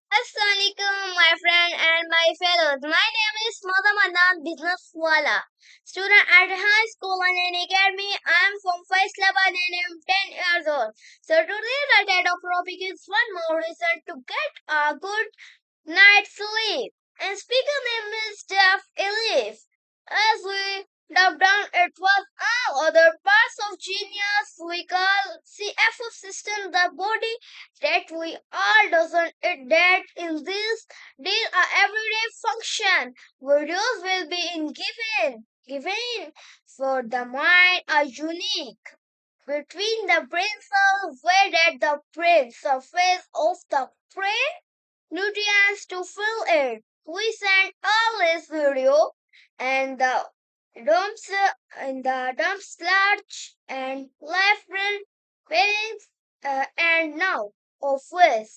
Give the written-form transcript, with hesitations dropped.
Assalamualaikum, my friend and my fellows. My name is Madamadan Businesswala, student at high school and in academy. I am from Faisalabad and I am 10 years old. So today the title topic is one more reason to get a good night's sleep. And speaker name is Jeff Elif. As we dug down, it was all other parts of genius we call CFO system, the body that we all doesn't it that in this these are everyday function. Videos will be in given for the mind are unique between the brain cells where at the brain surface of the brain nutrients to fill it. We sent all this video and dumps dumps large and left brain parents and now office.